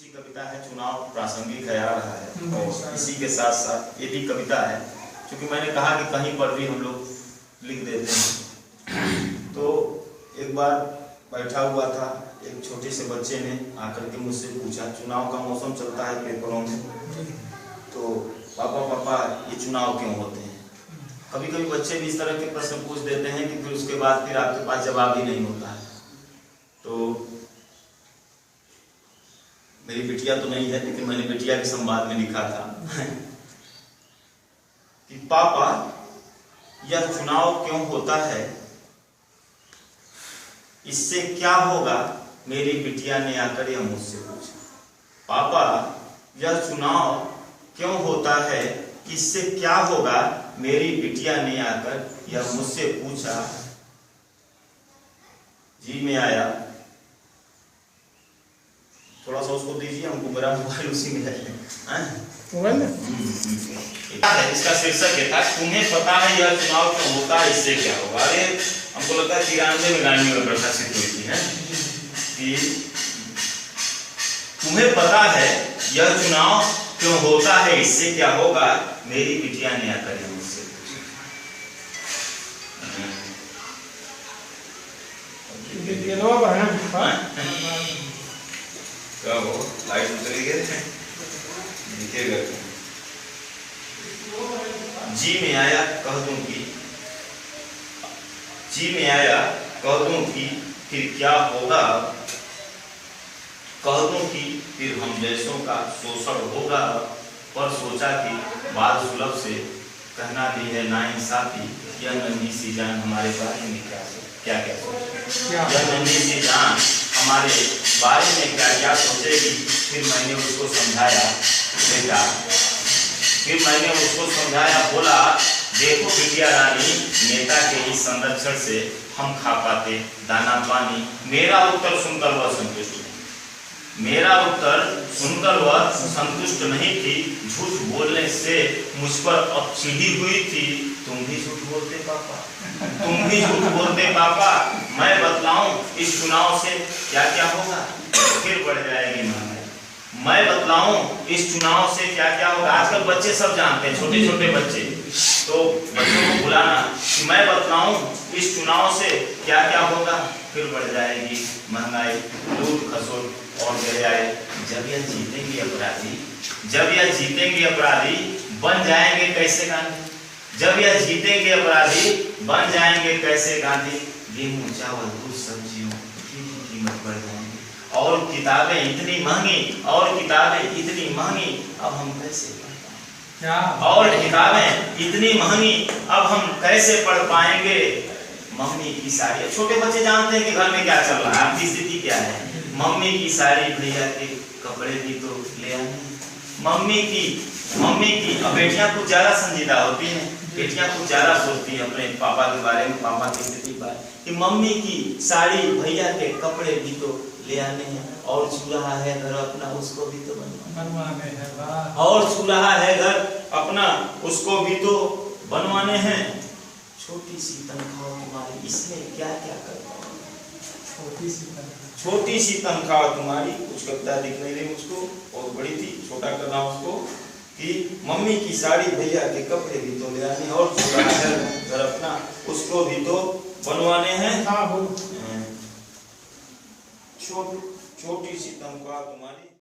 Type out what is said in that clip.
सी कविता है, चुनाव प्रासंगिक है आ रहा है और इसी के साथ साथ ये भी कविता है क्योंकि मैंने कहा कि कहीं पर भी हम लोग लिख देते हैं। तो एक बार बैठा हुआ था, एक छोटे से बच्चे ने आकर के मुझसे पूछा, चुनाव का मौसम चलता है पेपरों में, तो पापा पापा ये चुनाव क्यों होते हैं? कभी कभी बच्चे भी इस तरह के प्रश्न पूछ देते हैं कि फिर उसके बाद फिर आपके पास जवाब ही नहीं होता है। तो मेरी बिटिया तो नहीं है लेकिन मैंने बिटिया के संवाद में लिखा था कि पापा यह चुनाव क्यों होता है, इससे क्या होगा? मेरी बिटिया ने आकर यह मुझसे पूछा। पापा यह चुनाव क्यों होता है, इससे क्या होगा? मेरी बिटिया ने आकर यह मुझसे पूछा। जी में आया, थोड़ा सा उसको दीजिए हमको, मेरा मोबाइल उसी में है। मोबाइल इसका शीर्षक ये था, तुम्हें पता है यह चुनाव क्यों होता है, इससे क्या होगा? अरे हमको लगता है 93 में गाड़ी में प्रकाशित हुई थी कि तुम्हें पता है यह चुनाव क्यों होता है, इससे क्या होगा? मेरी बिटिया ने आकर मुझसे क्या हो, लाइट उतरी गए दिखेगा। जी में आया कह दूं कि, जी में आया कह दूं कि फिर क्या होगा? कह दूं कि फिर हम जैसों का शोषण होगा। पर सोचा कि बाल सुलभ से कहना भी है नाइंसाफी, यह नन्ही सी जान हमारे बारे में क्या क्या सोचे, यह नन्ही सी जान हमारे बारे में क्या क्या सोचेगी। फिर मैंने उसको समझाया बेटा, फिर मैंने उसको समझाया, बोला देखो बिटिया रानी, नेता के इस संरक्षण से हम खा पाते दाना पानी। मेरा उत्तर सुनकर वह संतुष्ट नहीं, मेरा उत्तर सुनकर वह संतुष्ट नहीं थी। झूठ बोलने से मुझ पर अब चिढ़ी हुई थी। तुम भी झूठ बोलते पापा, तुम भी झूठ बोलते पापा। मैं बतलाऊं इस चुनाव से क्या क्या होगा? फिर बढ़ जाएगी महंगाई। मैं बतलाऊं इस चुनाव से क्या क्या होगा? आजकल बच्चे सब जानते हैं, छोटे छोटे बच्चे, तो बच्चों को बुलाना कि मैं बतलाऊं इस चुनाव से क्या क्या होगा? फिर बढ़ जाएगी महंगाई, लूट खसोट और गिराए। जब यह जीतेंगे अपराधी, जब यह जीतेंगे अपराधी, बन जाएंगे कैसे गांधी? जब यह जीतेंगे अपराधी, बन जाएंगे कैसे गांधी? गेहूं चावल दूध सब्जियों की कीमत बढ़ जाएंगी और किताबें इतनी महंगी, और किताबें इतनी महंगी, अब हम कैसे पढ़ पाएंगे? और किताबें इतनी महंगी, अब हम कैसे पढ़ पाएंगे? मम्मी की साड़ी, छोटे बच्चे जानते हैं कि घर में क्या चल रहा है, आपकी स्थिति क्या है। मम्मी की साड़ी, भैया के कपड़े भी तो ले आने। मम्मी की अब बेटियां कुछ ज्यादा संजीदा होती हैं, बेटियां कुछ ज्यादा सोचती हैं अपने पापा के बारे में, पापा की स्थिति पर, कि मम्मी की साड़ी, भैया के कपड़े भी तो ले आने हैं, और चूल्हा है घर अपना, उसको भी तो बनवाने हैं, और चूल्हा है घर अपना, उसको भी तो बनवाने हैं। छोटी सी तनख्वाह तुम्हारी, इसमें क्या क्या कर पाओगे? छोटी सी तनख्वाह तुम्हारी, कुछ कविता दिख नहीं रही मुझको, बहुत बड़ी थी, छोटा कर रहा हूं उसको, कि मम्मी की साड़ी, भैया के कपड़े भी तो ले आने, और चूल्हा है घर अपना, उसको भी तो बनवाने हैं। छोटी सी तनख्वाह तुम्हारी।